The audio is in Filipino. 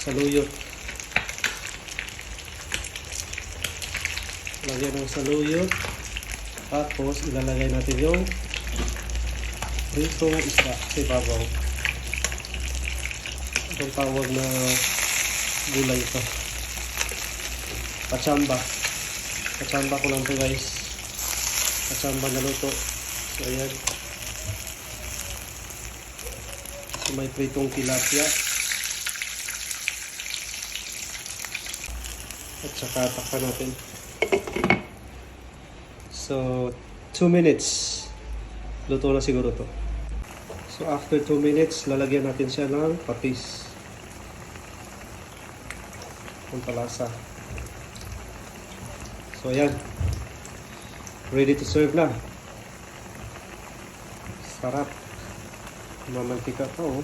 saluyot. Lagyan ng saluyot. Tapos ilalagay natin yung pritong isda sa ibabaw. Itong tawag na gulay ito. Kachamba. Kachamba ko lang to guys. Kachamba na luto. So ayan. So may pritong tilapia. At saka takpan natin. So 2 minutes. Luto na siguro to. So after 2 minutes, lalagyan natin siya ng patis. Ang palasa. So ayan. Ready to serve na. Sarap. Mamantika pa oh.